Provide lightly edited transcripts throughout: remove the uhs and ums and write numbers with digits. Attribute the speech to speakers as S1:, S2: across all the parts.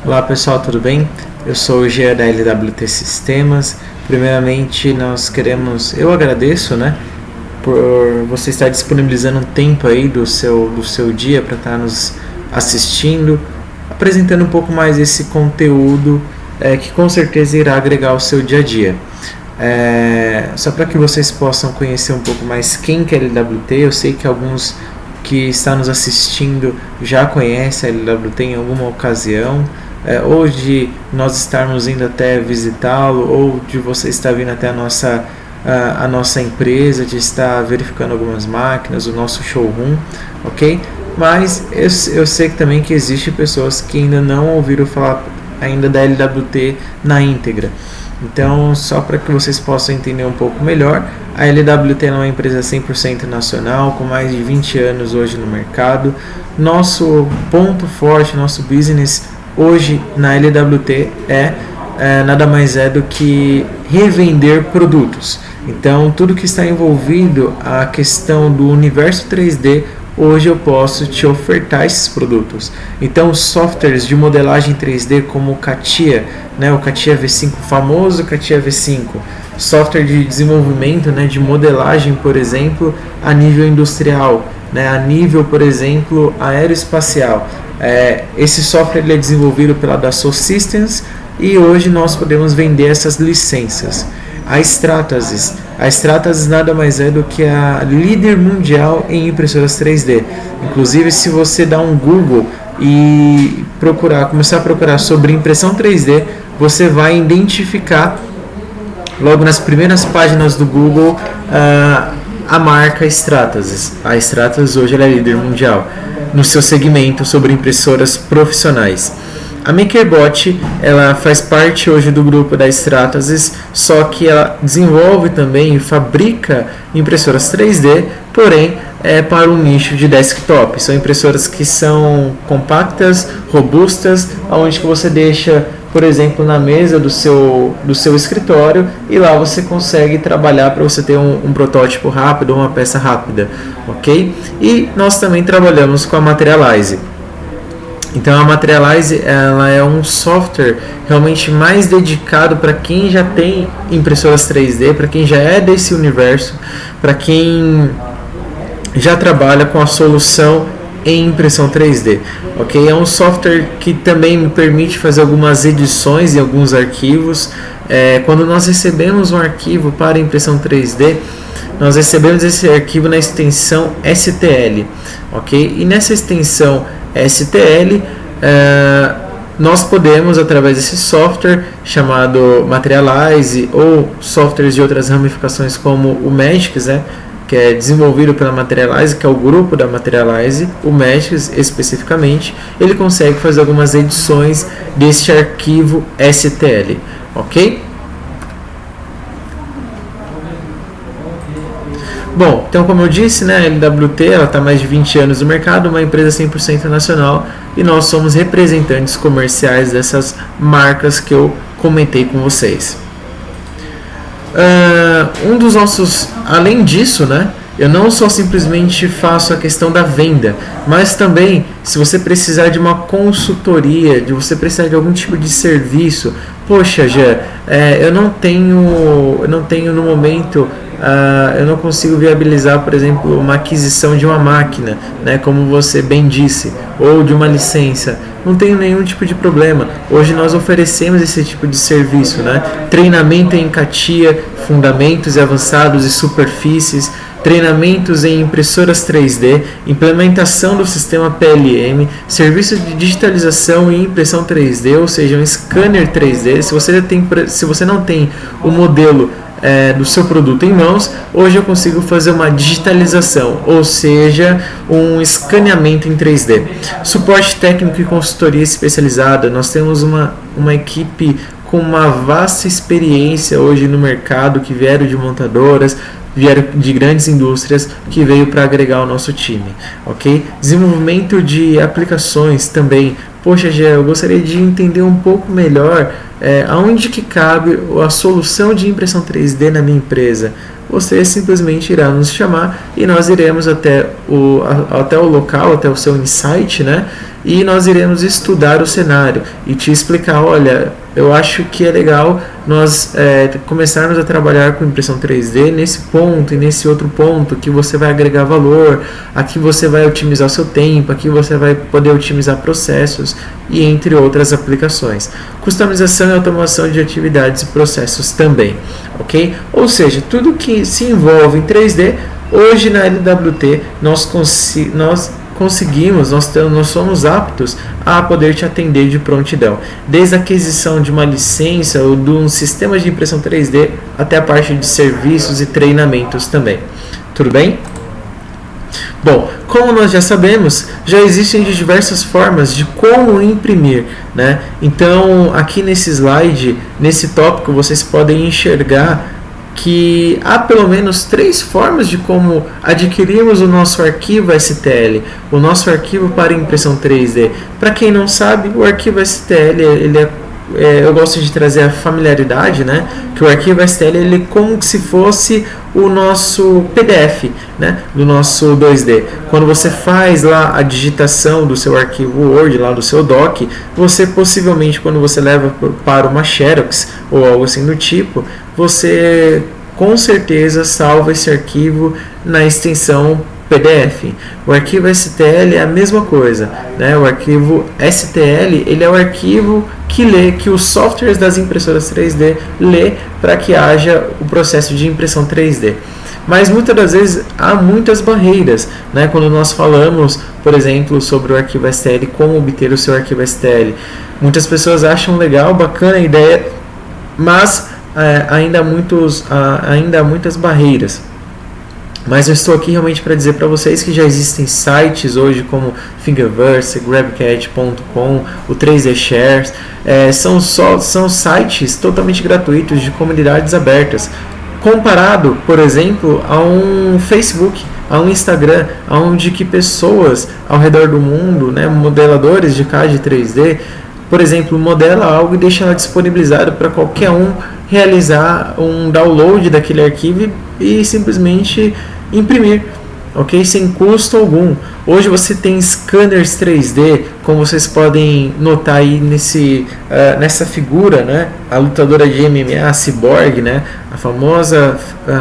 S1: Olá pessoal, tudo bem? Eu sou o Gia da LWT Sistemas. Primeiramente, eu agradeço, por você estar disponibilizando um tempo aí do seu dia para estar nos assistindo, apresentando um pouco mais esse conteúdo que com certeza irá agregar ao seu dia a dia. Só para que vocês possam conhecer um pouco mais quem que é a LWT, eu sei que alguns que estão nos assistindo já conhecem a LWT em alguma ocasião, ou de nós estarmos indo até visitá-lo, ou de você estar vindo até a nossa empresa, de estar verificando algumas máquinas, o nosso showroom, ok? Mas eu sei que também que existem pessoas que ainda não ouviram falar ainda da LWT na íntegra. Então, só para que vocês possam entender um pouco melhor, a LWT é uma empresa 100% nacional, com mais de 20 anos hoje no mercado. Nosso ponto forte, nosso business hoje na LWT nada mais é do que revender produtos. Então, tudo que está envolvido a questão do universo 3D, hoje eu posso te ofertar esses produtos. Então, softwares de modelagem 3D como o CATIA, o CATIA V5, famoso CATIA V5, software de desenvolvimento, de modelagem, por exemplo, a nível industrial, a nível, por exemplo, aeroespacial. Esse software ele é desenvolvido pela Dassault Systems e hoje nós podemos vender essas licenças. A Stratasys nada mais é do que a líder mundial em impressoras 3D. Inclusive, se você dá um Google e começar a procurar sobre impressão 3D, você vai identificar logo nas primeiras páginas do Google a marca Stratasys. A Stratasys hoje ela é líder mundial no seu segmento sobre impressoras profissionais. A MakerBot ela faz parte hoje do grupo da Stratasys, só que ela desenvolve também e fabrica impressoras 3D, porém para um nicho de desktop. São impressoras que são compactas, robustas, onde que você deixa, por exemplo, na mesa do seu escritório, e lá você consegue trabalhar para você ter um protótipo rápido, uma peça rápida, ok? E nós também trabalhamos com a Materialize. Então a Materialize ela é um software realmente mais dedicado para quem já tem impressoras 3D, para quem já é desse universo, para quem já trabalha com a solução em impressão 3D, ok? É um software que também me permite fazer algumas edições em alguns arquivos. Quando nós recebemos um arquivo para impressão 3D, nós recebemos esse arquivo na extensão STL, ok? E nessa extensão STL, nós podemos, através desse software chamado Materialize, ou softwares de outras ramificações como o Magics, que é desenvolvido pela Materialize, que é o grupo da Materialize, o Magics especificamente, ele consegue fazer algumas edições deste arquivo STL, ok? Bom, então como eu disse, a LWT está há mais de 20 anos no mercado, uma empresa 100% nacional, e nós somos representantes comerciais dessas marcas que eu comentei com vocês. Um dos nossos, além disso, eu não só simplesmente faço a questão da venda, mas também, se você precisar de uma consultoria, de você precisar de algum tipo de serviço, poxa, já, eu não tenho no momento, eu não consigo viabilizar, por exemplo, uma aquisição de uma máquina, como você bem disse, ou de uma licença. Não tenho nenhum tipo de problema. Hoje nós oferecemos esse tipo de serviço, treinamento em CATIA, fundamentos e avançados e superfícies, treinamentos em impressoras 3D, implementação do sistema PLM, serviços de digitalização e impressão 3D, ou seja, um scanner 3D. Se você não tem o modelo do seu produto em mãos, hoje eu consigo fazer uma digitalização, ou seja, um escaneamento em 3D. Suporte técnico e consultoria especializada. Nós temos uma equipe com uma vasta experiência hoje no mercado, que vieram de montadoras, vieram de grandes indústrias, que veio para agregar o nosso time, ok? Desenvolvimento de aplicações também poxa, Gé, eu gostaria de entender um pouco melhor aonde que cabe a solução de impressão 3D na minha empresa. Você simplesmente irá nos chamar e nós iremos até o local, até o seu insight, né? E nós iremos estudar o cenário e te explicar, olha, eu acho que é legal nós começarmos a trabalhar com impressão 3D nesse ponto e nesse outro ponto, que você vai agregar valor, aqui você vai otimizar o seu tempo, aqui você vai poder otimizar processos e entre outras aplicações. Customização e automação de atividades e processos também, ok? Ou seja, tudo que se envolve em 3D, hoje na LWT nós somos aptos a poder te atender de prontidão, desde a aquisição de uma licença ou de um sistema de impressão 3D até a parte de serviços e treinamentos também. Tudo bem? Bom, como nós já sabemos, já existem diversas formas de como imprimir, né? Então, aqui nesse slide, nesse tópico, vocês podem enxergar que há pelo menos 3 formas de como adquirirmos o nosso arquivo STL, o nosso arquivo para impressão 3D. Para quem não sabe, o arquivo STL eu gosto de trazer a familiaridade, né? Que o arquivo STL ele é como se fosse o nosso PDF, né? Do nosso 2D. Quando você faz lá a digitação do seu arquivo Word, lá do seu doc, você possivelmente, quando você leva para uma Xerox ou algo assim do tipo, você com certeza salva esse arquivo na extensão PDF. O arquivo STL é a mesma coisa, né? O arquivo STL ele é o arquivo que os softwares das impressoras 3D lê para que haja o processo de impressão 3D. Mas muitas das vezes há muitas barreiras, né? Quando nós falamos, por exemplo, sobre o arquivo STL, como obter o seu arquivo STL. Muitas pessoas acham legal, bacana a ideia, mas ainda há muitas barreiras. Mas eu estou aqui realmente para dizer para vocês que já existem sites hoje como Thingiverse, GrabCAD.com, o 3D Shares, são sites totalmente gratuitos de comunidades abertas, comparado, por exemplo, a um Facebook, a um Instagram, onde que pessoas ao redor do mundo, né, modeladores de CAD 3D, por exemplo, modela algo e deixa ela disponibilizada para qualquer um realizar um download daquele arquivo e simplesmente imprimir, ok? Sem custo algum. Hoje você tem scanners 3D, como vocês podem notar aí nessa figura, né? A lutadora de MMA, a Cyborg, né? A famosa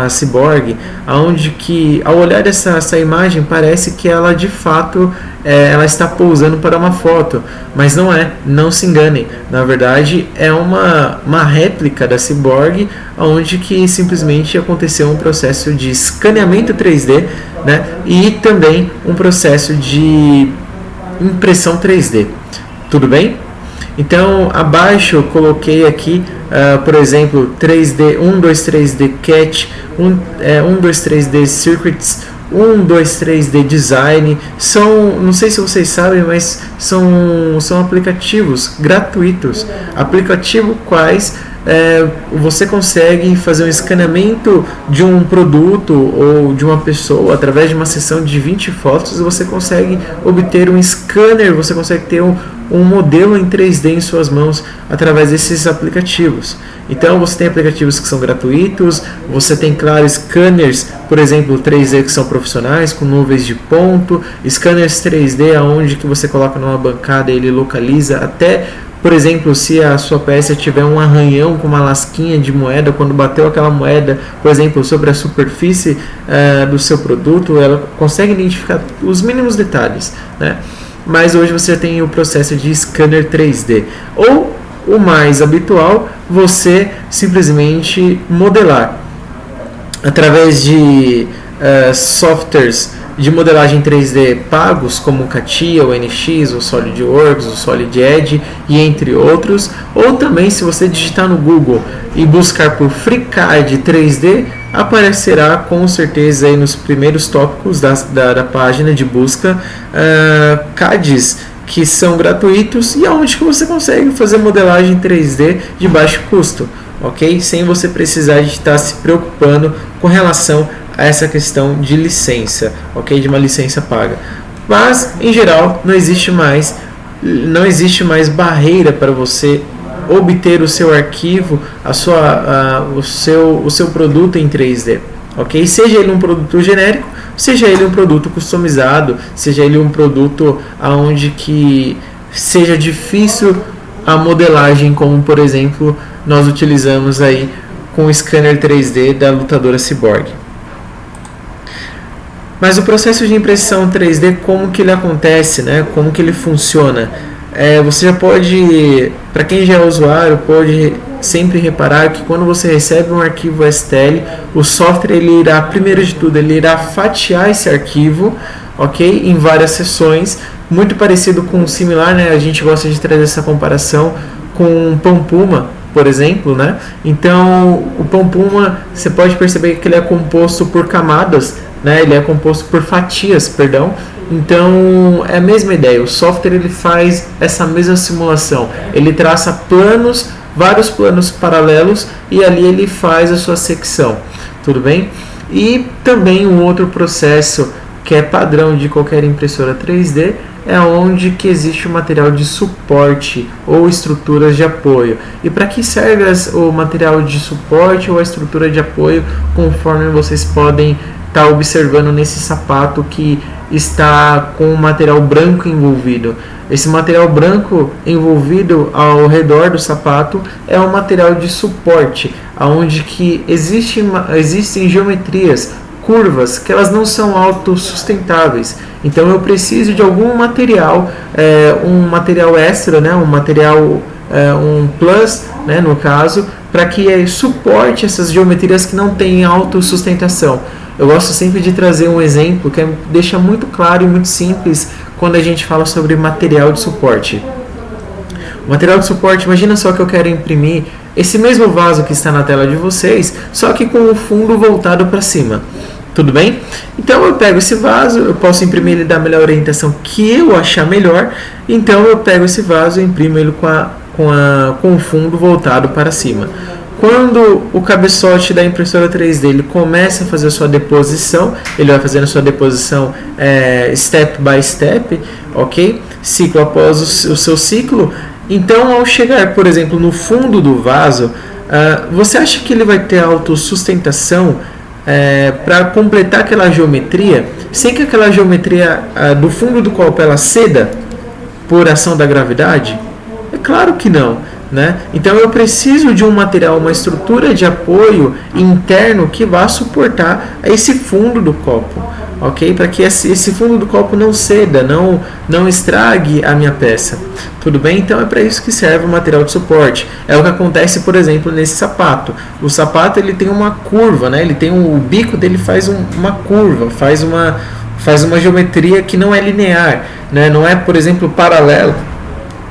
S1: Cyborg, onde que ao olhar essa imagem parece que ela de fato ela está pousando para uma foto, mas não é, não se enganem. Na verdade é uma réplica da Cyborg, onde que simplesmente aconteceu um processo de escaneamento 3D, né? E também um processo de impressão 3D. Tudo bem? Então abaixo eu coloquei aqui, por exemplo, 3D 123D Cat, 123D Circuits, 123D Design. Não sei se vocês sabem, mas são aplicativos gratuitos, aplicativos quais você consegue fazer um escaneamento de um produto ou de uma pessoa através de uma sessão de 20 fotos. Você consegue obter um scanner, você consegue ter um modelo em 3D em suas mãos através desses aplicativos. Então você tem aplicativos que são gratuitos, você tem, claro, scanners, por exemplo, 3D que são profissionais, com nuvens de ponto, scanners 3D onde que você coloca numa bancada e ele localiza até, por exemplo, se a sua peça tiver um arranhão com uma lasquinha de moeda, quando bateu aquela moeda, por exemplo, sobre a superfície do seu produto, ela consegue identificar os mínimos detalhes, né? Mas hoje você tem o processo de scanner 3D. Ou, o mais habitual, você simplesmente modelar através de softwares de modelagem 3D pagos, como o CATIA, o NX, o SolidWorks, o SolidEdge e entre outros. Ou também, se você digitar no Google e buscar por FreeCAD 3D, aparecerá com certeza aí nos primeiros tópicos da página de busca CADs que são gratuitos e onde que você consegue fazer modelagem 3D de baixo custo, ok? Sem você precisar de estar se preocupando com relação a essa questão de licença, ok? De uma licença paga. Mas, em geral, não existe mais não existe mais barreira para você obter o seu arquivo, o seu produto em 3D, ok? Seja ele um produto genérico, seja ele um produto customizado, seja ele um produto onde que seja difícil a modelagem, como por exemplo nós utilizamos aí com o scanner 3D da lutadora Cyborg. Mas o processo de impressão 3D, como que ele acontece, né? Como que ele funciona? Você já pode, para quem já é usuário, pode sempre reparar que quando você recebe um arquivo STL, o software ele irá, primeiro de tudo, ele irá fatiar esse arquivo, ok? Em várias seções, muito parecido com o similar, né? A gente gosta de trazer essa comparação com o Pão Puma, por exemplo, né? Então, o Pão Puma, você pode perceber que ele é composto por camadas, né? Ele é composto por fatias, perdão. Então, é a mesma ideia. O software ele faz essa mesma simulação. Ele traça planos, vários planos paralelos, e ali ele faz a sua secção. Tudo bem? E também um outro processo que é padrão de qualquer impressora 3D é onde que existe o material de suporte ou estruturas de apoio. E para que serve o material de suporte ou a estrutura de apoio, conforme vocês podem estar observando nesse sapato que está com o material branco envolvido. Esse material branco envolvido ao redor do sapato é um material de suporte, onde que existem geometrias, curvas, que elas não são autossustentáveis. Então eu preciso de algum material, um material extra, né, um material, um plus, né, no caso, para que suporte essas geometrias que não têm autossustentação. Eu gosto sempre de trazer um exemplo que deixa muito claro e muito simples quando a gente fala sobre material de suporte. O material de suporte, imagina só que eu quero imprimir esse mesmo vaso que está na tela de vocês, só que com o fundo voltado para cima. Tudo bem? Então eu pego esse vaso, eu posso imprimir ele da melhor orientação que eu achar melhor. Então eu pego esse vaso e imprimo ele com o fundo voltado para cima. Quando o cabeçote da impressora 3D ele começa a fazer a sua deposição, ele vai fazendo a sua deposição step by step, ok? Ciclo após o seu ciclo. Então, ao chegar, por exemplo, no fundo do vaso, você acha que ele vai ter autossustentação para completar aquela geometria, sem que aquela geometria do fundo do copo ela ceda por ação da gravidade? É claro que não. Né? Então eu preciso de um material, uma estrutura de apoio interno que vá suportar esse fundo do copo, ok? Para que esse fundo do copo não ceda, não estrague a minha peça. Tudo bem? Então é para isso que serve o material de suporte. É o que acontece, por exemplo, nesse sapato. O sapato ele tem uma curva, né? Ele tem o bico dele faz uma curva, faz uma geometria que não é linear, né? Não é, por exemplo, paralelo.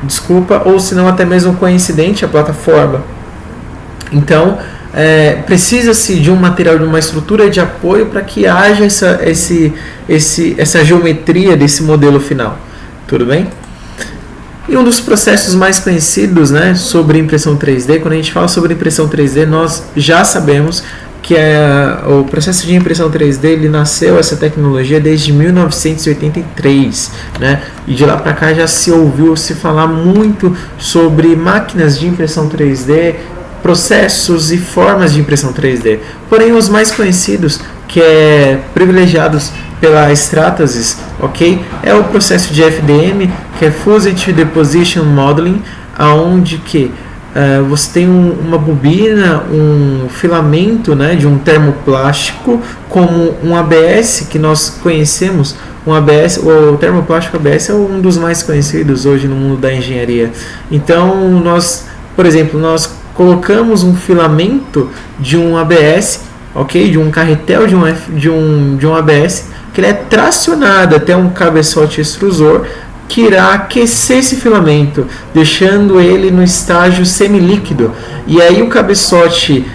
S1: Desculpa, ou se não até mesmo coincidente a plataforma. Então, precisa-se de um material, de uma estrutura de apoio para que haja essa geometria desse modelo final. Tudo bem? E um dos processos mais conhecidos, né, sobre impressão 3D, quando a gente fala sobre impressão 3D, nós já sabemos que o processo de impressão 3D ele nasceu, essa tecnologia, desde 1983, né? E de lá para cá já se ouviu se falar muito sobre máquinas de impressão 3D, processos e formas de impressão 3D. Porém, os mais conhecidos, que é privilegiados pela Stratasys, ok? É o processo de FDM, que é Fusion Deposition Modeling, aonde que você tem uma bobina, um filamento, né, de um termoplástico, como um ABS que nós conhecemos. Um ABS, o termoplástico ABS é um dos mais conhecidos hoje no mundo da engenharia. Então, por exemplo, nós colocamos um filamento de um ABS, ok, de um carretel de um ABS, que ele é tracionado até um cabeçote extrusor, que irá aquecer esse filamento, deixando ele no estágio semilíquido. E aí o cabeçote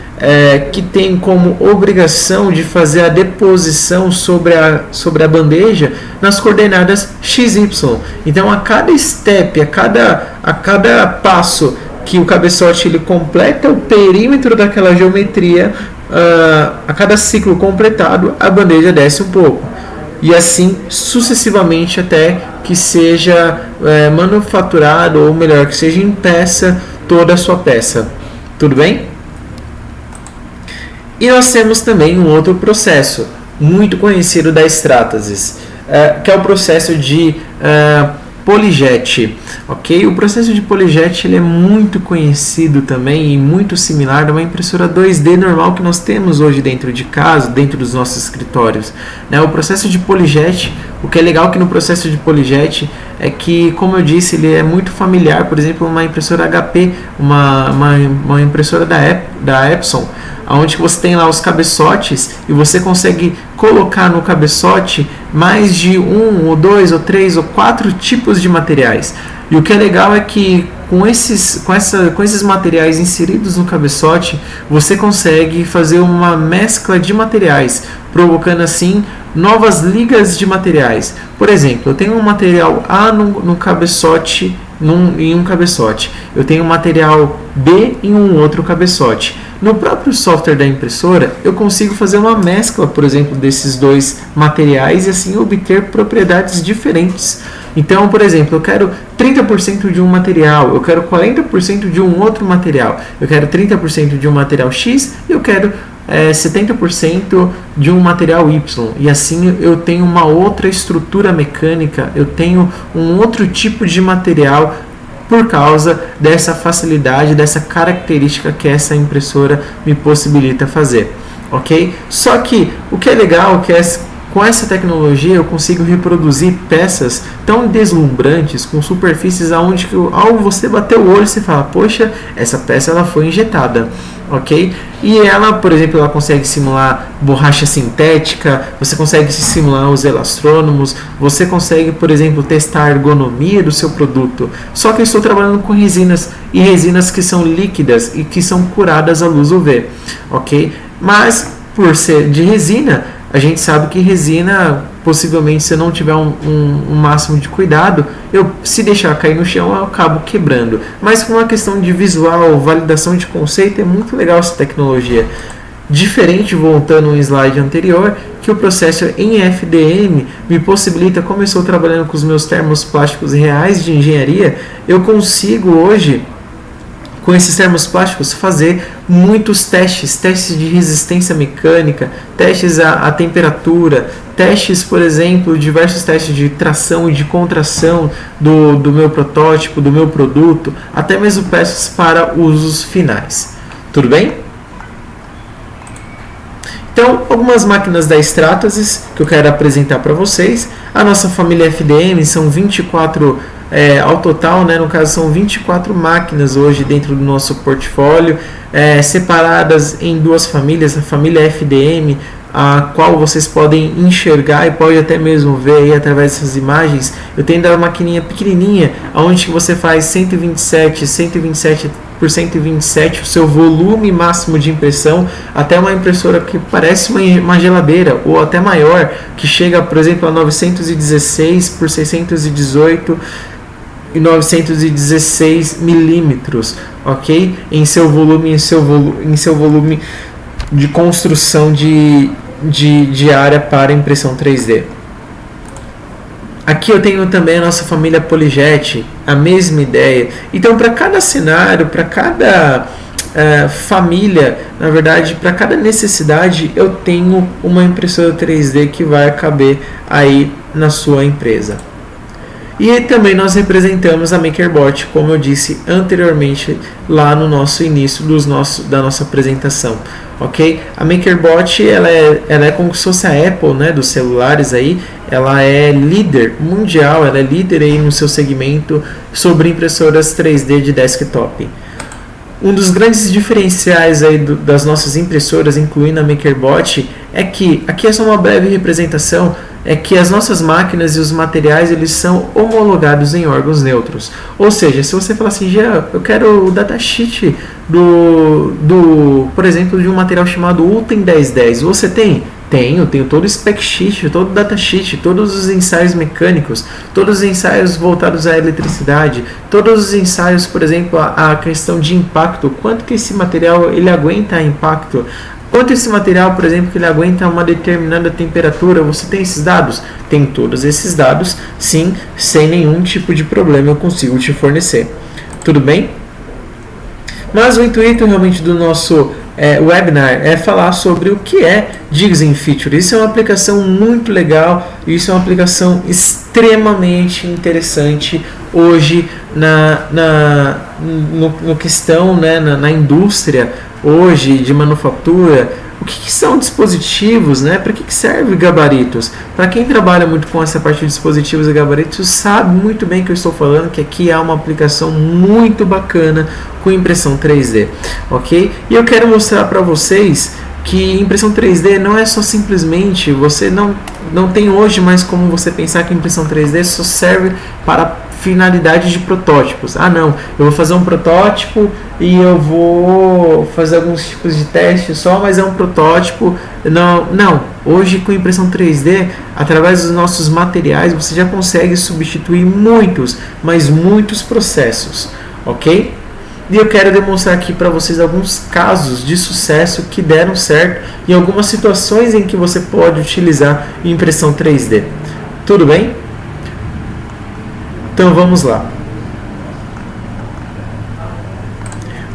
S1: que tem como obrigação de fazer a deposição sobre a bandeja nas coordenadas XY. Então a cada step, a cada passo que o cabeçote ele completa o perímetro daquela geometria, a cada ciclo completado a bandeja desce um pouco. e assim sucessivamente até que seja manufaturado, ou melhor, que seja impressa toda a sua peça. Tudo bem? E nós temos também um outro processo muito conhecido da Stratasys, que é o processo de PolyJet, ok? O processo de PolyJet ele é muito conhecido também e muito similar a uma impressora 2D normal que nós temos hoje dentro de casa, dentro dos nossos escritórios, né? O processo de PolyJet, o que é legal aqui no processo de PolyJet é que, como eu disse, ele é muito familiar, por exemplo, uma impressora HP, uma impressora da Epson, onde você tem lá os cabeçotes e você consegue colocar no cabeçote mais de 1, ou 2, ou 3, ou 4 tipos de materiais. E o que é legal é que com esses materiais inseridos no cabeçote, você consegue fazer uma mescla de materiais, provocando assim novas ligas de materiais. Por exemplo, eu tenho um material A no cabeçote, em um cabeçote. Eu tenho um material B em um outro cabeçote. No próprio software da impressora, eu consigo fazer uma mescla, por exemplo, desses dois materiais e assim obter propriedades diferentes. Então, por exemplo, eu quero 30% de um material, eu quero 40% de um outro material, eu quero 30% de um material X e eu quero 70% de um material Y. E assim eu tenho uma outra estrutura mecânica, eu tenho um outro tipo de material por causa dessa facilidade, dessa característica que essa impressora me possibilita fazer, ok? Só que o que é legal é que com essa tecnologia eu consigo reproduzir peças tão deslumbrantes, com superfícies aonde que ao você bater o olho você fala, poxa, essa peça ela foi injetada, ok? E ela, por exemplo, ela consegue simular borracha sintética, você consegue simular os elastrônomos, você consegue, por exemplo, testar a ergonomia do seu produto. Só que eu estou trabalhando com resinas, e resinas que são líquidas e que são curadas à luz UV, ok? Mas, por ser de resina, a gente sabe que resina, possivelmente, se eu não tiver um máximo de cuidado, se deixar cair no chão, eu acabo quebrando. Mas com uma questão de visual, validação de conceito, é muito legal essa tecnologia. Diferente, voltando um slide anterior, que o processo em FDM me possibilita, como eu estou trabalhando com os meus termoplásticos reais de engenharia, eu consigo hoje, com esses termoplásticos, fazer muitos testes de resistência mecânica, testes à temperatura, testes, por exemplo, diversos testes de tração e de contração do meu protótipo, do meu produto, até mesmo peças para usos finais. Tudo bem? Então, algumas máquinas da Stratasys que eu quero apresentar para vocês. A nossa família FDM são 24 ao total, né, no caso são 24 máquinas hoje dentro do nosso portfólio, separadas em duas famílias, a família FDM, a qual vocês podem enxergar e pode até mesmo ver aí através dessas imagens. Eu tenho da maquininha pequenininha, onde você faz 127 por 127 o seu volume máximo de impressão, até uma impressora que parece uma geladeira ou até maior, que chega, por exemplo, a 916 por 618 e 916 milímetros, ok? Em seu volume de construção de área para impressão 3D. Aqui eu tenho também a nossa família PolyJet, a mesma ideia. Então, para cada cenário, para cada família, na verdade, para cada necessidade, eu tenho uma impressora 3D que vai caber aí na sua empresa. E também nós representamos a MakerBot, como eu disse anteriormente lá no nosso início da nossa apresentação, ok? A MakerBot ela é como se fosse a Apple, né, dos celulares aí. Ela é líder mundial, ela é líder aí no seu segmento sobre impressoras 3D de desktop. Um dos grandes diferenciais aí das nossas impressoras, incluindo a MakerBot, é que, aqui é só uma breve representação, é que as nossas máquinas e os materiais eles são homologados em órgãos neutros. Ou seja, se você falar assim, Jean, eu quero o datasheet por exemplo, de um material chamado UTEM 1010, você tem? Tenho todo o spec sheet, todo o datasheet, todos os ensaios mecânicos, todos os ensaios voltados à eletricidade, todos os ensaios, por exemplo, a questão de impacto, quanto que esse material ele aguenta impacto, Quanto esse material, por exemplo, que ele aguenta uma determinada temperatura, você tem esses dados? Tem todos esses dados, sim, sem nenhum tipo de problema eu consigo te fornecer. Tudo bem? Mas o intuito realmente do nosso webinar é falar sobre o que é Jigs in Feature. Isso é uma aplicação muito legal, isso é uma aplicação extremamente interessante hoje no questão, né, na indústria hoje de manufatura. O que são dispositivos, né? Para que serve gabaritos? Para quem trabalha muito com essa parte de dispositivos e gabaritos, sabe muito bem que eu estou falando que aqui há uma aplicação muito bacana com impressão 3D, ok? E eu quero mostrar para vocês que impressão 3D não é só simplesmente, você não tem hoje mais como você pensar que impressão 3D só serve para finalidade de protótipos. Ah não, eu vou fazer um protótipo e eu vou fazer alguns tipos de teste só, mas é um protótipo. Não, hoje com impressão 3D, através dos nossos materiais, você já consegue substituir muitos, mas muitos processos, ok? E eu quero demonstrar aqui para vocês alguns casos de sucesso que deram certo e algumas situações em que você pode utilizar impressão 3D. Tudo bem? Então vamos lá.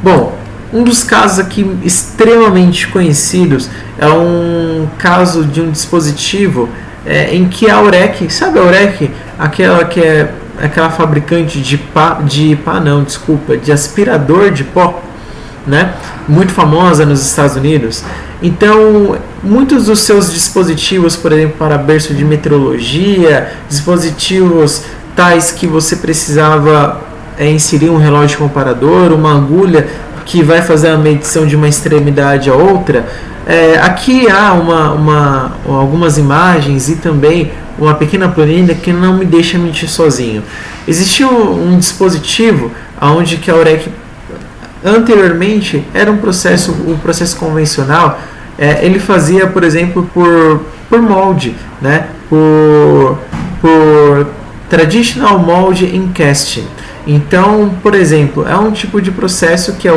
S1: Bom, um dos casos aqui extremamente conhecidos é um caso de um dispositivo em que a Aurec, sabe a Aurec? Aquela que é aquela fabricante de aspirador de pó, né? Muito famosa nos Estados Unidos. Então, muitos dos seus dispositivos, por exemplo, para berço de metrologia, dispositivos tais que você precisava inserir um relógio comparador, uma agulha que vai fazer a medição de uma extremidade a outra. Aqui há algumas imagens e também uma pequena planilha que não me deixa mentir sozinho. Existia um dispositivo onde que a Aurec anteriormente era um processo convencional. Ele fazia, por exemplo, por molde, né? por Traditional Mold in Casting. Então, por exemplo, é um tipo de processo que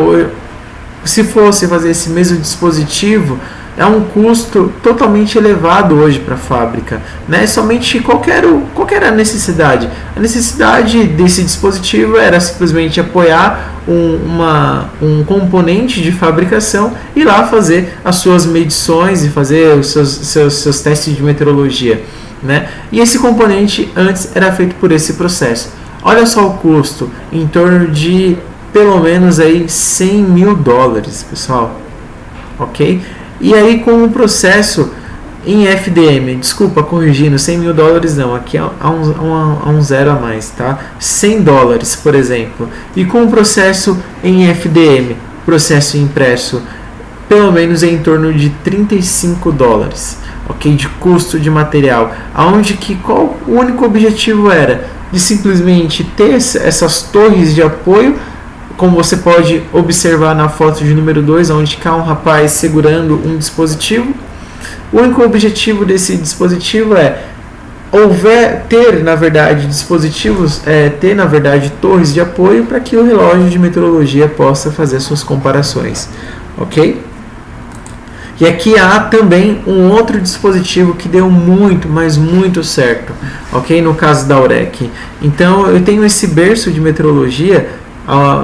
S1: se fosse fazer esse mesmo dispositivo, é um custo totalmente elevado hoje para a fábrica, né? Somente qual era a necessidade? A necessidade desse dispositivo era simplesmente apoiar um componente de fabricação e ir lá fazer as suas medições e fazer os seus testes de metrologia, né? E esse componente antes era feito por esse processo. Olha só o custo, em torno de pelo menos aí $100 mil, pessoal, ok? E aí com o processo em FDM, desculpa, corrigindo, $100 mil não, aqui há um zero a mais, tá? $100, por exemplo. E com o processo em FDM, processo impresso, pelo menos em torno de $35, ok? De custo de material, aonde que qual o único objetivo era? De simplesmente ter essas torres de apoio, como você pode observar na foto de número 2, onde há um rapaz segurando um dispositivo. O único objetivo desse dispositivo é ter na verdade torres de apoio para que o relógio de metrologia possa fazer suas comparações, ok? E aqui há também um outro dispositivo que deu muito, mas muito certo, ok? No caso da Aurec. Então eu tenho esse berço de metrologia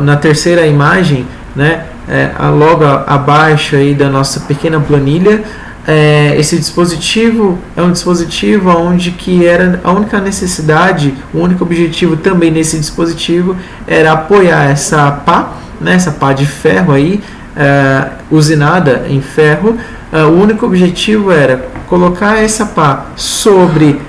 S1: na terceira imagem, né? Logo abaixo aí da nossa pequena planilha. Esse dispositivo é um dispositivo onde que era a única necessidade, o único objetivo também nesse dispositivo era apoiar essa pá, né? Essa pá de ferro aí, usinada em ferro. O único objetivo era colocar essa pá sobre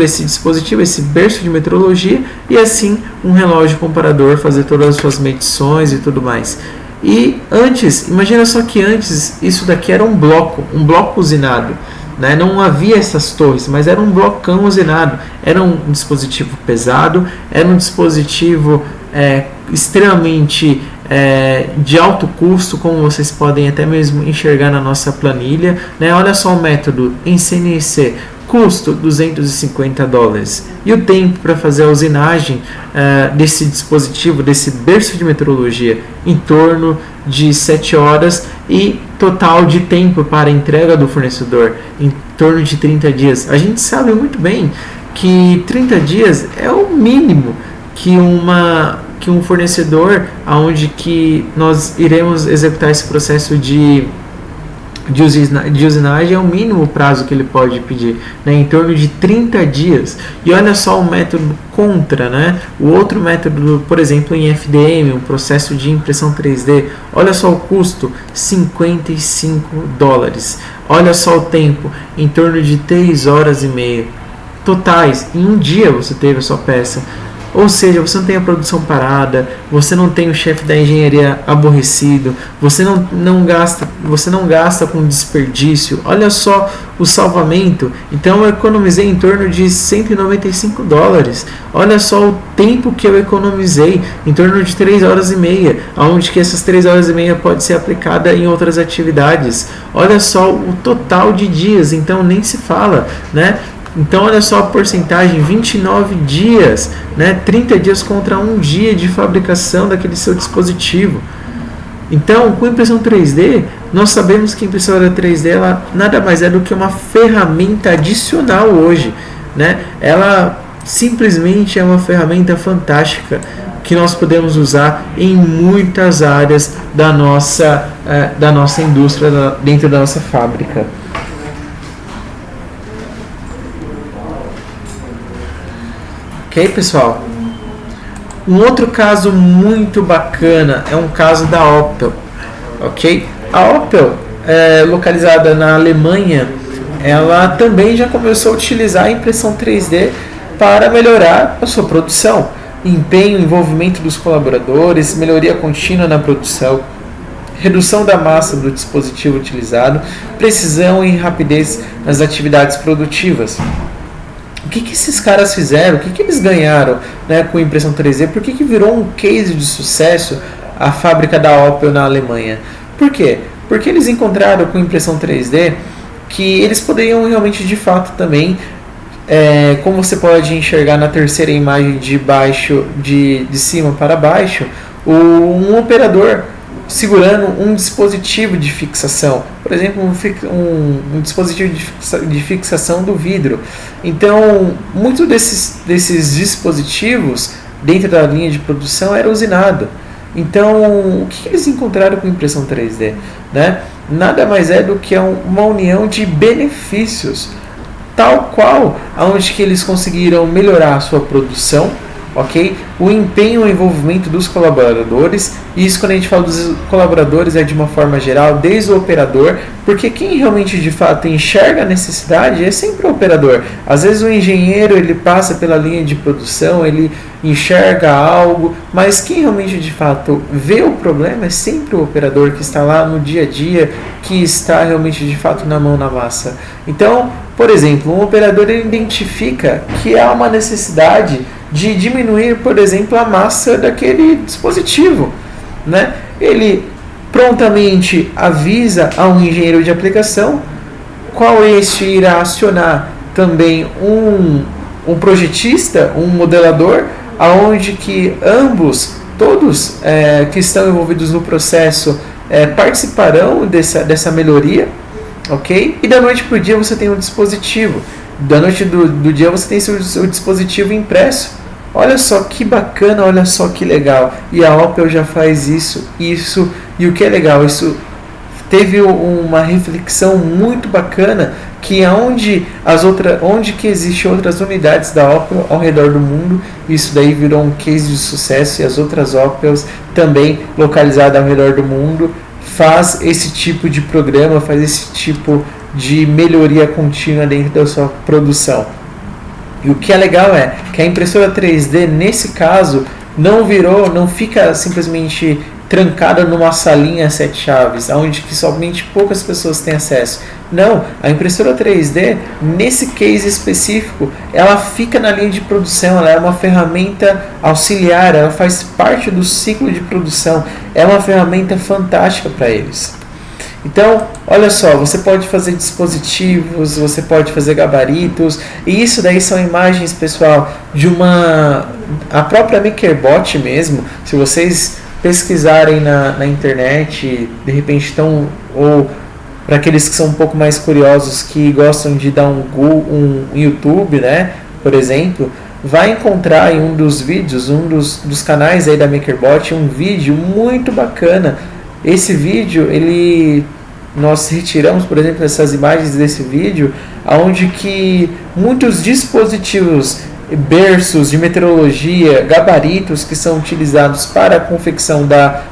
S1: esse dispositivo, esse berço de metrologia, e assim um relógio comparador fazer todas as suas medições e tudo mais. E antes, imagina só que antes isso daqui era um bloco usinado, né? Não havia essas torres, mas era um blocão usinado. Era um dispositivo pesado, era um dispositivo extremamente de alto custo, como vocês podem até mesmo enxergar na nossa planilha, né? Olha só o método em CNC, Custo, $250. E o tempo para fazer a usinagem desse dispositivo, desse berço de metrologia, em torno de 7 horas, e total de tempo para a entrega do fornecedor, em torno de 30 dias. A gente sabe muito bem que 30 dias é o mínimo que um fornecedor, aonde que nós iremos executar esse processo de usinagem, é o mínimo prazo que ele pode pedir, né, em torno de 30 dias. E olha só o método contra, né? O outro método, por exemplo, em FDM, um processo de impressão 3D, olha só o custo, $55. Olha só o tempo, em torno de 3 horas e meia totais. Em um dia você teve a sua peça. Ou seja, você não tem a produção parada, você não tem o chefe da engenharia aborrecido, você não gasta com desperdício. Olha só o salvamento. Então eu economizei em torno de $195. Olha só o tempo que eu economizei, em torno de 3 horas e meia, onde que essas 3 horas e meia pode ser aplicada em outras atividades. Olha só o total de dias, então nem se fala, né? Então olha só a porcentagem, 29 dias, né? 30 dias contra 1 dia de fabricação daquele seu dispositivo. Então, com impressão 3D, nós sabemos que a impressora 3D ela nada mais é do que uma ferramenta adicional hoje, né? Ela simplesmente é uma ferramenta fantástica que nós podemos usar em muitas áreas da nossa indústria, dentro da nossa fábrica. Ok, pessoal? Um outro caso muito bacana é um caso da Opel. Ok? A Opel, localizada na Alemanha, ela também já começou a utilizar a impressão 3D para melhorar a sua produção. Empenho, envolvimento dos colaboradores, melhoria contínua na produção, redução da massa do dispositivo utilizado, precisão e rapidez nas atividades produtivas. O que esses caras fizeram? O que eles ganharam, né, com impressão 3D? Por que virou um case de sucesso a fábrica da Opel na Alemanha? Por quê? Porque eles encontraram com impressão 3D que eles poderiam realmente, de fato, também, como você pode enxergar na terceira imagem de cima para baixo, um operador segurando um dispositivo de fixação, por exemplo, um dispositivo de fixação do vidro. Então, muitos desses dispositivos dentro da linha de produção era usinado. Então, o que eles encontraram com impressão 3D? Né? Nada mais é do que uma união de benefícios, tal qual aonde que eles conseguiram melhorar a sua produção, ok? O empenho e o envolvimento dos colaboradores, e isso, quando a gente fala dos colaboradores, é de uma forma geral, desde o operador, porque quem realmente de fato enxerga a necessidade é sempre o operador. Às vezes o engenheiro ele passa pela linha de produção, ele enxerga algo, mas quem realmente de fato vê o problema é sempre o operador que está lá no dia a dia, que está realmente de fato na mão na massa. Então, por exemplo, um operador ele identifica que há uma necessidade de diminuir, por exemplo, a massa daquele dispositivo, né? Ele prontamente avisa a um engenheiro de aplicação, qual este irá acionar também um projetista, um modelador, aonde que todos que estão envolvidos no processo participarão dessa melhoria, ok? E da noite para o dia você tem um dispositivo. Da noite do dia você tem seu dispositivo impresso. Olha só que bacana, olha só que legal. E a Opel já faz isso. E o que é legal, isso teve uma reflexão muito bacana, que onde que existem outras unidades da Opel ao redor do mundo, isso daí virou um case de sucesso, e as outras Opels também localizadas ao redor do mundo faz esse tipo de programa, faz esse tipo de melhoria contínua dentro da sua produção. E o que é legal é que a impressora 3D, nesse caso, não fica simplesmente trancada numa salinha 7 chaves, onde que somente poucas pessoas têm acesso. Não, a impressora 3D, nesse case específico, ela fica na linha de produção, ela é uma ferramenta auxiliar, ela faz parte do ciclo de produção, é uma ferramenta fantástica para eles. Então, olha só, você pode fazer dispositivos, você pode fazer gabaritos, e isso daí são imagens, pessoal, de a própria MakerBot mesmo. Se vocês pesquisarem na internet, de repente estão, ou para aqueles que são um pouco mais curiosos, que gostam de dar um YouTube, né, por exemplo, vai encontrar em um dos vídeos, dos canais aí da MakerBot, um vídeo muito bacana. Esse vídeo, nós retiramos, por exemplo, essas imagens desse vídeo, onde que muitos dispositivos, berços de meteorologia, gabaritos que são utilizados para a confecção da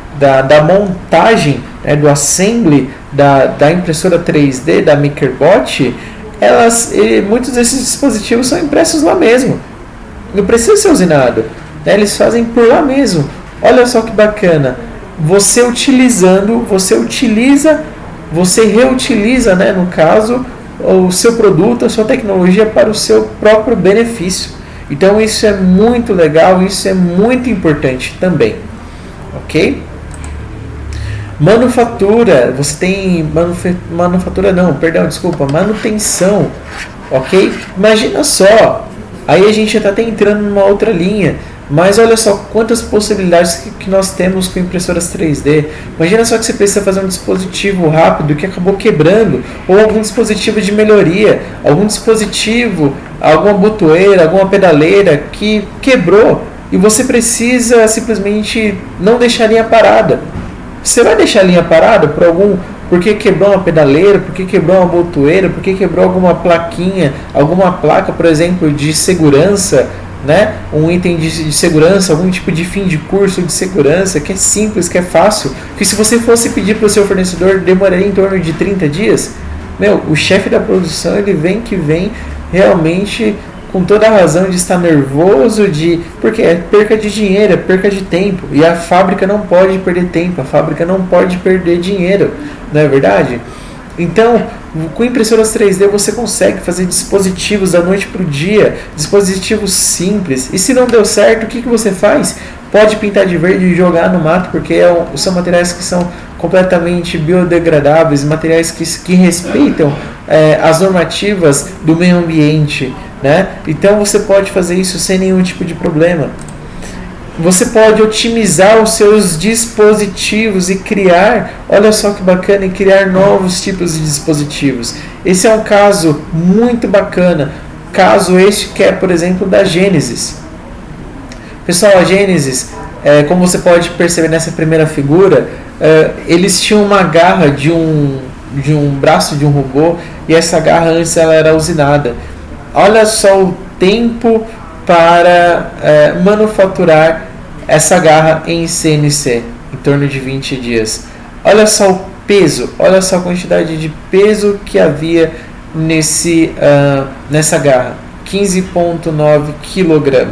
S1: montagem, né, do assembly da impressora 3D da MakerBot, muitos desses dispositivos são impressos lá mesmo. Não precisa ser usinado, né? Eles fazem por lá mesmo. Olha só que bacana. Você reutiliza, né, no caso, o seu produto, a sua tecnologia para o seu próprio benefício. Então isso é muito legal, isso é muito importante também, ok? Manufatura, você tem manutenção, ok? Imagina só, aí a gente já está até entrando numa outra linha. Mas olha só quantas possibilidades que nós temos com impressoras 3D. Imagina só que você precisa fazer um dispositivo rápido que acabou quebrando, ou algum dispositivo de melhoria, alguma botoeira, alguma pedaleira que quebrou e você precisa simplesmente não deixar a linha parada. Você vai deixar a linha parada porque quebrou uma pedaleira, porque quebrou uma botoeira, porque quebrou alguma plaquinha, alguma placa, por exemplo, de segurança, né? Um item de segurança, algum tipo de fim de curso de segurança, que é simples, que é fácil, que se você fosse pedir para o seu fornecedor, demoraria em torno de 30 dias. O chefe da produção, ele vem realmente com toda a razão de estar nervoso, porque é perca de dinheiro, é perca de tempo, e a fábrica não pode perder tempo, a fábrica não pode perder dinheiro, não é verdade? Então, com impressoras 3D você consegue fazer dispositivos da noite para o dia, dispositivos simples. E se não deu certo, o que você faz? Pode pintar de verde e jogar no mato, porque são materiais que são completamente biodegradáveis, materiais que respeitam as normativas do meio ambiente, né? Então você pode fazer isso sem nenhum tipo de problema. Você pode otimizar os seus dispositivos e olha só que bacana, criar novos tipos de dispositivos. Esse é um caso muito bacana, caso este que é, por exemplo, da Genesis. Pessoal, a Genesis, como você pode perceber nessa primeira figura, eles tinham uma garra de um braço de um robô, e essa garra antes ela era usinada. Olha só o tempo para manufaturar essa garra em CNC, em torno de 20 dias. Olha só o peso, olha só a quantidade de peso que havia nessa garra, 15,9 kg.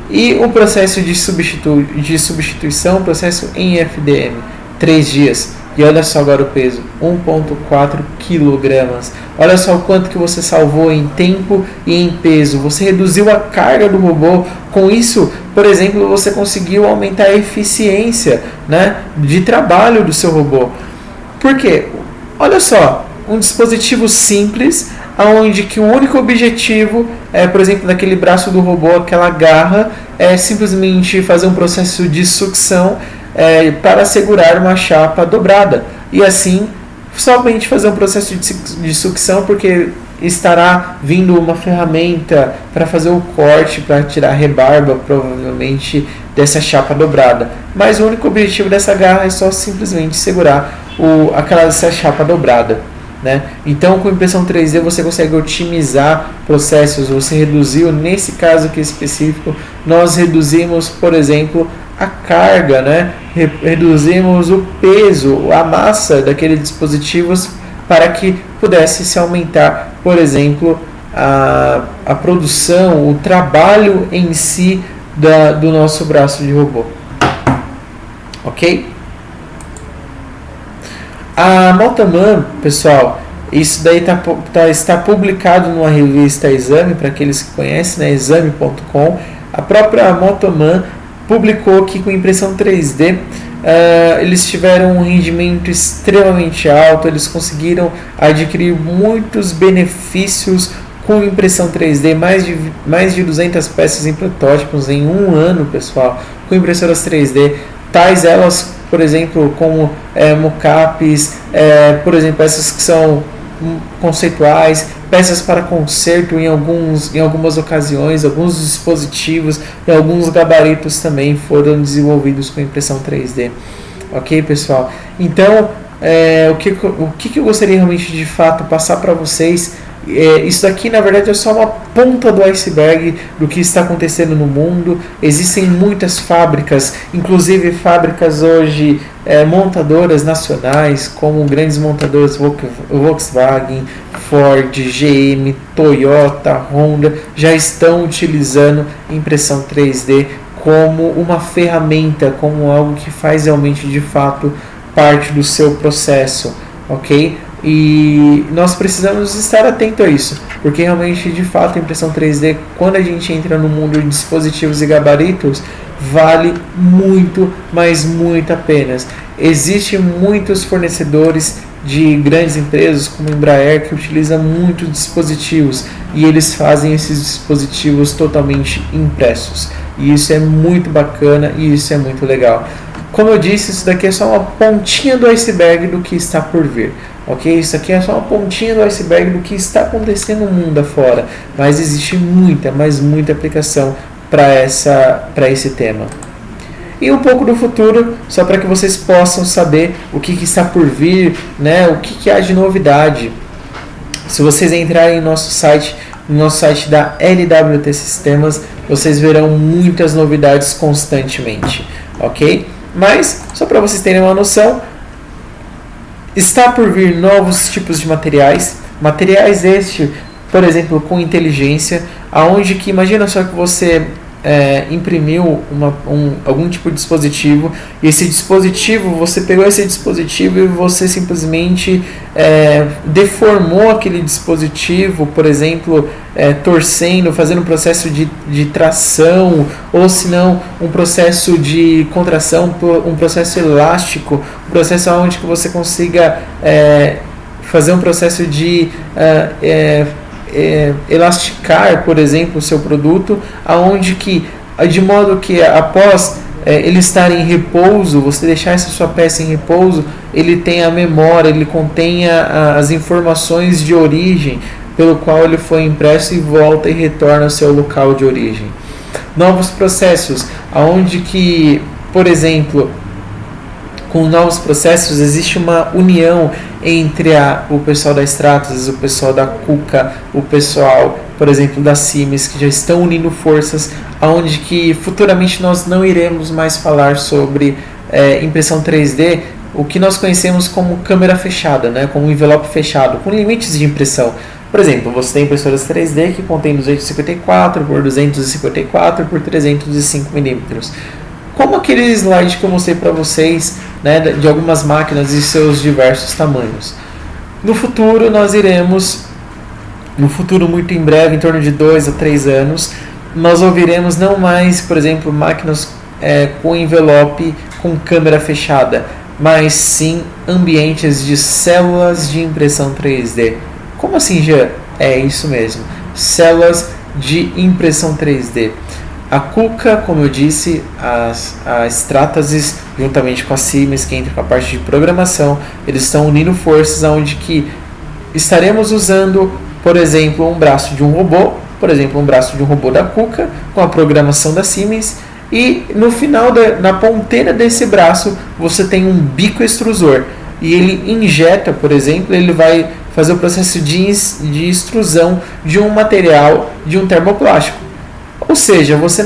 S1: E o processo de substituição, o processo em FDM, 3 dias. E olha só agora o peso, 1,4 kg. Olha só o quanto que você salvou em tempo e em peso. Você reduziu a carga do robô. Com isso, por exemplo, você conseguiu aumentar a eficiência, né, de trabalho do seu robô. Por quê? Olha só, um dispositivo simples, onde que o único objetivo por exemplo, naquele braço do robô, aquela garra, é simplesmente fazer um processo de sucção para segurar uma chapa dobrada. E assim, somente fazer um processo de sucção, porque estará vindo uma ferramenta para fazer o corte, para tirar a rebarba, provavelmente, dessa chapa dobrada. Mas o único objetivo dessa garra é só simplesmente segurar essa chapa dobrada, né? Então, com impressão 3D você consegue otimizar processos. Você reduziu, nesse caso aqui específico, nós reduzimos, por exemplo, a carga, né? Reduzimos o peso, a massa daqueles dispositivos, para que pudesse se aumentar, por exemplo, a produção, o trabalho em si do nosso braço de robô. Ok? A Motoman, pessoal, isso daí está publicado numa revista Exame, para aqueles que conhecem, né, exame.com. A própria Motoman publicou que com impressão 3D eles tiveram um rendimento extremamente alto, eles conseguiram adquirir muitos benefícios com impressão 3D, mais de 200 peças em protótipos em um ano, pessoal, com impressoras 3D, tais elas, por exemplo, como mockups, por exemplo, essas que são conceituais, peças para conserto em algumas ocasiões, alguns dispositivos e alguns gabaritos também foram desenvolvidos com impressão 3D. Ok, pessoal? Então, o que eu gostaria realmente de fato passar para vocês, isso daqui na verdade é só uma ponta do iceberg do que está acontecendo no mundo. Existem muitas fábricas, inclusive fábricas hoje montadoras nacionais, como grandes montadoras Volkswagen, Ford, GM, Toyota, Honda, já estão utilizando impressão 3D como uma ferramenta, como algo que faz realmente de fato parte do seu processo, ok? E nós precisamos estar atento a isso, porque realmente de fato a impressão 3D, quando a gente entra no mundo de dispositivos e gabaritos, vale muito, mas muito a pena. Existem muitos fornecedores de grandes empresas como a Embraer que utilizam muitos dispositivos e eles fazem esses dispositivos totalmente impressos, e isso é muito bacana e isso é muito legal. Como eu disse, isso daqui é só uma pontinha do iceberg do que está por vir. Ok? Isso aqui é só uma pontinha do iceberg do que está acontecendo no mundo afora, mas existe muita, mas muita aplicação para esse tema. E um pouco do futuro, só para que vocês possam saber o que está por vir, né? O que há de novidade. Se vocês entrarem no nosso site da LWT Sistemas, vocês verão muitas novidades constantemente, ok? Mas, só para vocês terem uma noção, está por vir novos tipos de materiais este, por exemplo, com inteligência, aonde que, imagina só que você imprimiu algum tipo de dispositivo, e esse dispositivo, você pegou esse dispositivo e você simplesmente deformou aquele dispositivo, por exemplo, torcendo, fazendo um processo de tração, ou se não, um processo de contração, um processo elástico, um processo onde que você consiga fazer um processo de elasticar, por exemplo, o seu produto, aonde que, de modo que após ele estar em repouso, você deixar essa sua peça em repouso, ele tem a memória, ele contém as informações de origem pelo qual ele foi impresso e volta e retorna ao seu local de origem. Novos processos, aonde que, por exemplo, com novos processos existe uma união entre o pessoal da Stratasys, o pessoal da KUKA, o pessoal, por exemplo, da Siemens, que já estão unindo forças, aonde que futuramente nós não iremos mais falar sobre impressão 3D, o que nós conhecemos como câmera fechada, né, como envelope fechado, com limites de impressão. Por exemplo, você tem impressoras 3D que contém 254 por 254 por 305 milímetros. Como aquele slide que eu mostrei para vocês, né, de algumas máquinas e seus diversos tamanhos. No futuro nós iremos, no futuro muito em breve, em torno de 2 a 3 anos, nós ouviremos não mais, por exemplo, máquinas com envelope com câmera fechada, mas sim ambientes de células de impressão 3D. Como assim, Jean? É isso mesmo, células de impressão 3D. A KUKA, como eu disse, a Stratasys, juntamente com a Siemens, que entra com a parte de programação, eles estão unindo forças onde que estaremos usando, por exemplo, um braço de um robô, por exemplo, um braço de um robô da KUKA, com a programação da Siemens, e no final, na ponteira desse braço, você tem um bico extrusor, e ele injeta, por exemplo, ele vai fazer o processo de extrusão de um material, de um termoplástico. Ou seja, você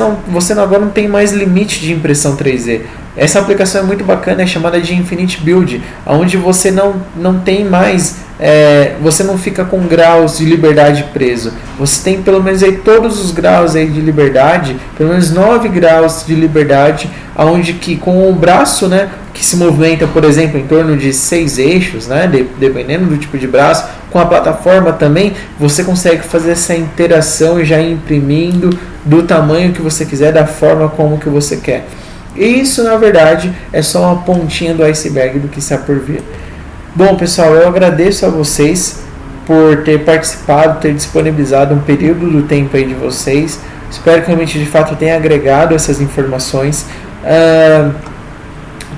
S1: agora não tem mais limite de impressão 3D. Essa aplicação é muito bacana, é chamada de Infinite Build, onde você não tem mais, você não fica com graus de liberdade preso. Você tem pelo menos aí todos os graus aí de liberdade, pelo menos 9 graus de liberdade, onde que com o braço, né, que se movimenta, por exemplo, em torno de 6 eixos, né, dependendo do tipo de braço, com a plataforma também, você consegue fazer essa interação e já imprimindo do tamanho que você quiser, da forma como que você quer. Isso, na verdade, é só uma pontinha do iceberg do que está por vir. Bom, pessoal, eu agradeço a vocês por ter participado, ter disponibilizado um período do tempo aí de vocês. Espero que realmente, de fato, tenha agregado essas informações.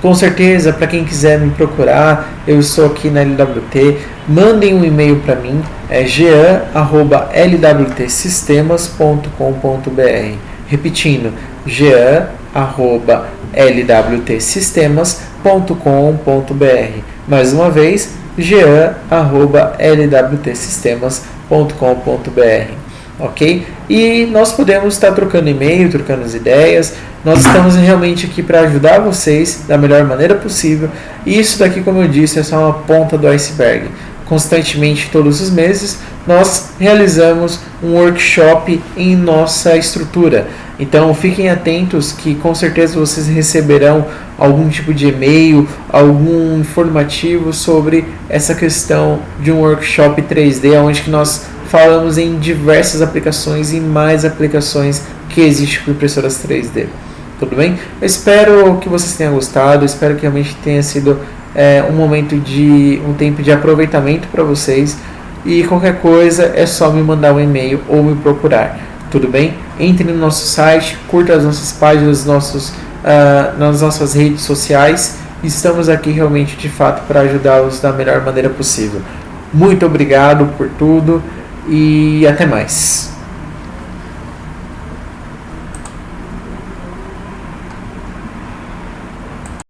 S1: Com certeza, para quem quiser me procurar, eu estou aqui na LWT. Mandem um e-mail para mim, é jean@lwtsystemas.com.br. Repetindo, jean@lwtsystemas.com.br. Mais uma vez, jean@lwtsystemas.com.br. Ok? E nós podemos estar trocando e-mail, trocando as ideias. Nós estamos realmente aqui para ajudar vocês da melhor maneira possível. E isso daqui, como eu disse, é só uma ponta do iceberg. Constantemente, todos os meses, nós realizamos um workshop em nossa estrutura. Então, fiquem atentos que com certeza vocês receberão algum tipo de e-mail, algum informativo sobre essa questão de um workshop 3D, onde que nós falamos em diversas aplicações e mais aplicações que existem com impressoras 3D. Tudo bem? Eu espero que vocês tenham gostado, espero que realmente tenha sido um tempo de aproveitamento para vocês. E qualquer coisa é só me mandar um e-mail ou me procurar. Tudo bem? Entre no nosso site, curta as nossas páginas, nas nossas redes sociais. Estamos aqui realmente de fato para ajudá-los da melhor maneira possível. Muito obrigado por tudo e até mais.